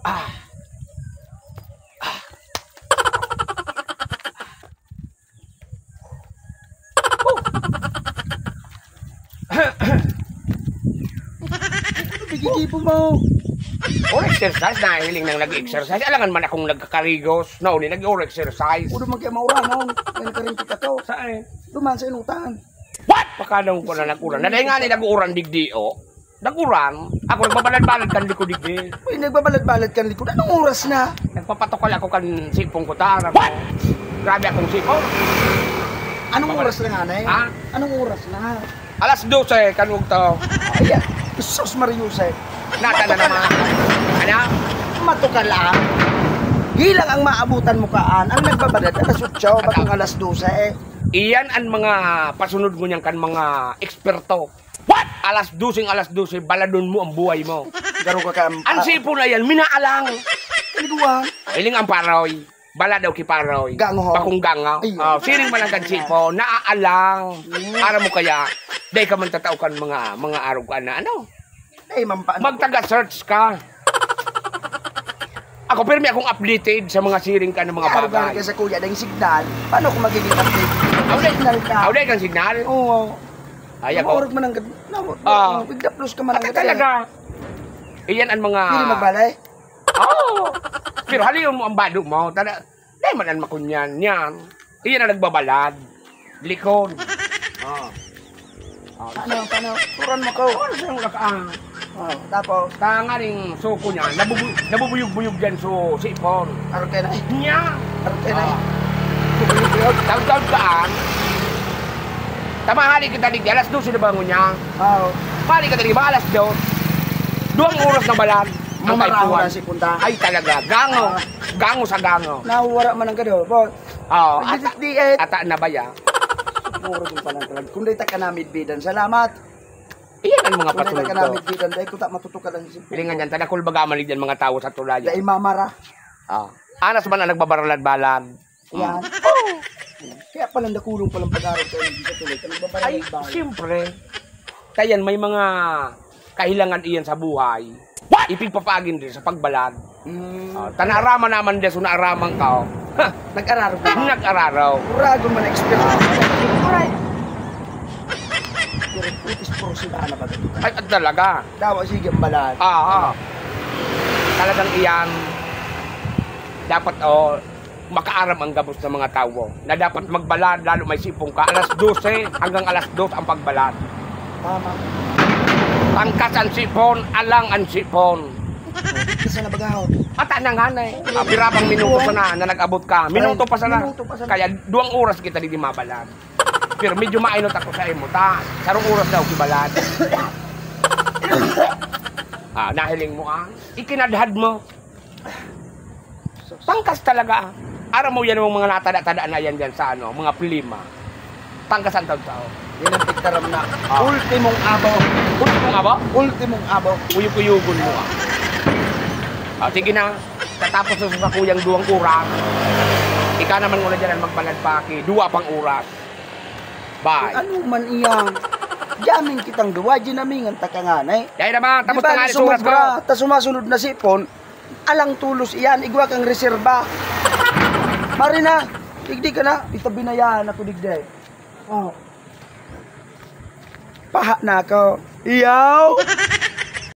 Ah. Bigigipon mo. Or exercise na hiling nang nag-exercise. Alangan man akong nagkakarigos. No, ni nag-or exercise. Udo man kaya maura noon. May nakarin kita to. Saan? Duman sa inutan. What? Pakadaw ko na nag-uran. Naday nga ni nag-uran digdi, oh. Nag-uran. Ako nagbabalad-balad kan liko digdi. Uy, nagbabalad-balad kan likod. Anong oras na? Nagpapatokal ako kan sipong ko tara. What? Grabe akong sipong. Anong oras na nga na eh? Ha? Anong oras na? Alas 12, kanug to. Ayan. Sus Mariusep. Nata na naman. Ano? Matuka lang. Hilang ang maabutan mo kaan. Ang nagbabalad alas 8, bakong alas 12 eh. Iyan ang mga pasunod mo niyan kan mga eksperto. What? Alas 12, baladon mo ang buhay mo. Garo ka ka. Ang sipo na yan, minaalang. Kaliguan. Iling ang paroy. Bala daw ki paroy. Gango ho. Bakong ganga. Siring man ang kan sipo, naaalang. Para mo kaya, day ka man tatao kan mga araw ka na, ano? Ay, mampaan. Magtaga-search ka. Ako, pero may akong updated sa mga siring ka ng mga Araw bagay. ka sa kuya, dahil signal. Paano kung magiging update? Signal ka. Auday kang signal? Oo. Ay, ako. Maurag man ang bigla plus ka man ang Talaga. Iyan ang mga... Hindi magbalay? Oo. Pero haliyon mo ang bado mo. Dahil man ang makunyan yan. Iyan ang nagbabalad. Likod. Paano? Turan mo ko. Ano siyang lakaan? Tapos, Tangaling suko niya. Nabubuyog-buyog dyan so sipon. araw kayo na eh. Niya. Araw kayo na eh. Taon-taon kaan. Tamahali kita digdi. Alas 12 na bangon niya. Oo. Mahali ka digdi ba alas 2? 2 oras na balad. Ang Mamaraho kaipuan. na si Punta. Ay talaga. Gango. Gango sa gango. Nahuwara man ang gado. Boss. Oo. Diet. Ata na ba ya? Puro din palang talag. Kung dahil ka namin bidan. Salamat. Iyan ang mga Kung dahil pasunod ka ko. namin bidan. Dahil kutak matutukan lang si Punta. Pilingan yan. Tanakul baga malig yan mga tao sa tulayan. Dahil mamara. Anas man ang nagbabaralad-balad. Yan. Kaya palang nakulong palang pag-araw kayo. Hindi sa tuloy. Ay, siyempre. Kayan may mga kahilangan iyan sa buhay. Ipigpapagin din sa pagbalad. Tanarama naman din so naaraman ka. Nag-araro ka. Nag-araraw. Urago man experience. Alright. Pero putis pro sila na ba? Ay, at talaga. Dawa sige balan. Talagang iyan. Dapat, makaaram ang gabos ng mga tao. Na dapat magbalad, lalo may sipong ka. Alas 12 hanggang alas 2 ang pagbalad. Tama. Tangkas ang sipon, alang ang sipon. Kasi na bagahon. Ata na nga na eh. Pirabang minuto pa na nag-abot ka. Minuto pa sana. Kaya 2 oras kita di mabalad. Pero medyo mainot ako sa imo. Sarong oras daw kibalad. Nahiling mo ikinadhad mo. Tangkas talaga Araw mo yan yung mga natada-tada na yan dyan sa mga plima. Tangkas ang tao-tao. Yan ang pigtaram na ultimong abaw. Ultimong abaw? Ultimong abaw. Uyug-uyugon mo sige na. Tatapos sa kuyang 2 oras. Ika naman muna dyan ang magbaladpaki. 2 pang oras. Bye. Ano man iyang? Jamin kitang duwa, ginamingan takanganay. Dahil naman, tapos na nga yung suras ko. Ta sumasunod na sipon, alang tulos iyan, igwa kang reserba. Marina, digdi ka na, itabi na yan, ako digdi. Oh. Paha na ako. Iyaw!